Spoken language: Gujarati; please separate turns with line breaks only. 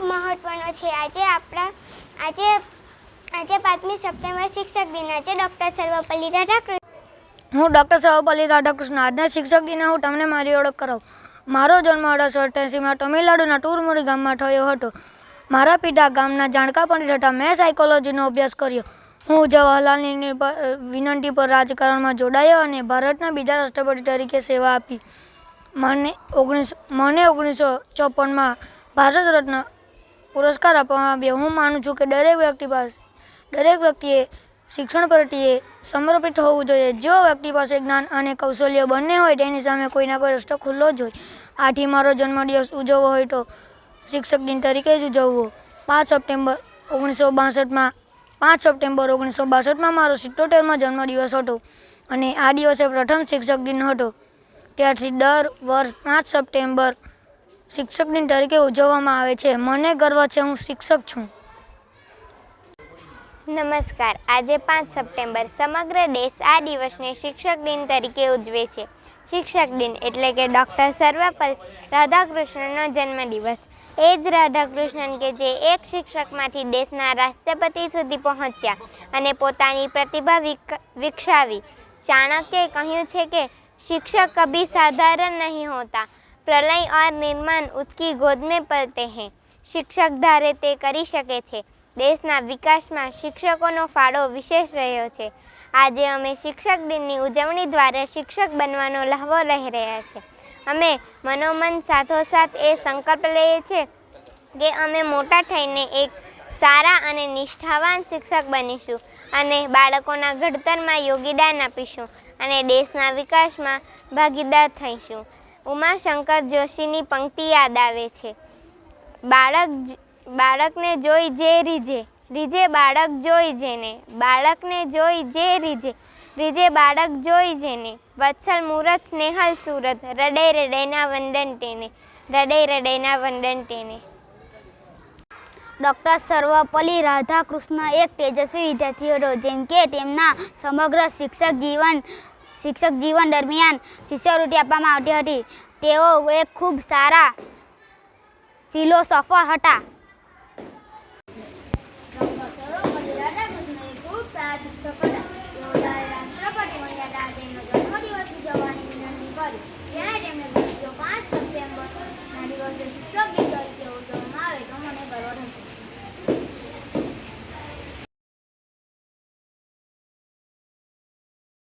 ખૂબ મહત્વનો છે. આજે 5મી સપ્ટેમ્બર શિક્ષક દિન. આજે ડૉક્ટર સર્વપલ્લી રાધાકૃષ્ણન.
હું ડૉક્ટર સર્વપલ્લી રાધાકૃષ્ણન. આજના શિક્ષક દિને હું તમને મારી ઓળખ કરાવું. મારો જન્મ 1888માં તમિલનાડુના ટુરમુરી ગામમાં થયો હતો. મારા પિતા ગામના જાણકાર પંડિત હતા. મેં સાયકોલોજીનો અભ્યાસ કર્યો. હું જવાહરલાલની વિનંતી પર રાજકારણમાં જોડાયો અને ભારતના બીજા રાષ્ટ્રપતિ તરીકે સેવા આપી. મને 1954માં ભારત રત્ન પુરસ્કાર આપવામાં આવ્યો. હું માનું છું કે દરેક વ્યક્તિએ શિક્ષણ પ્રત્યે સમર્પિત હોવું જોઈએ. જો વ્યક્તિ પાસે જ્ઞાન અને કૌશલ્ય બંને હોય તેની સામે કોઈના કોઈ રસ્તો ખુલ્લો જ હોય. આથી મારો જન્મદિવસ ઉજવવો હોય તો શિક્ષક દિન તરીકે જ ઉજવવો. 5 સપ્ટેમ્બર 1962માં મારો 77મો જન્મદિવસ હતો અને આ દિવસે પ્રથમ શિક્ષક દિન હતો. ત્યારથી દર વર્ષ 5 સપ્ટેમ્બર શિક્ષક દિન તરીકે ઉજવવામાં આવે છે. મને ગર્વ છે, હું શિક્ષક છું.
નમસ્કાર. આજે 5 સપ્ટેમ્બર સમગ્ર દેશ આ દિવસને શિક્ષક દિન તરીકે ઉજવે છે. શિક્ષક દિન એટલે કે ડૉક્ટર સર્વપલ્લી રાધાકૃષ્ણનનો જન્મદિવસ. એ જ રાધાકૃષ્ણન કે જે એક શિક્ષકમાંથી દેશના રાષ્ટ્રપતિ સુધી પહોંચ્યા અને પોતાની પ્રતિભા વિકસાવી. ચાણક્યે કહ્યું છે કે शिक्षक कभी साधारण नहीं होता, प्रलय और निर्माण उसकी गोद में पलते हैं. શિક્ષક ધારે તે કરી શકે છે. દેશના વિકાસમાં શિક્ષકોનો ફાળો વિશેષ રહ્યો છે. આજે અમે શિક્ષક દિનની ઉજવણી દ્વારા શિક્ષક બનવાનો લહાવો લઈ રહ્યા છીએ. અમે મનોમન સાથોસાથ એ સંકલ્પ લઈએ છીએ કે અમે મોટા થઈને એક સારા અને નિષ્ઠાવાન શિક્ષક બનીશું અને બાળકોના ઘડતરમાં યોગદાન આપીશું અને દેશના વિકાસમાં ભાગીદાર થઈશું. ઉમાશંકર જોશીની પંક્તિ યાદ આવે છે. બાળકને જોઈ જે રીઝે, રીઝે બાળક જોઈ જેને, બાળકને જોઈ જે રીઝે, રીઝે બાળક જોઈ જેને, વત્સલ મૂરત સ્નેહલ સુરત, હૃદય હૃદયના વંદન તેને, હૃદય હૃદયના વંદન તેને.
ડૉક્ટર સર્વપલ્લી રાધાકૃષ્ણન એક તેજસ્વી વિદ્યાર્થી હતો. જેમ કે તેમના સમગ્ર શિક્ષક જીવન દરમિયાન શિષ્યવૃત્તિ આપવામાં આવતી હતી. તેઓ એક ખૂબ સારા ફિલોસોફર હતા.
શિક્ષક દિન તરીકે ઉજવવામાં આવે તો મને ગર્વ થશે.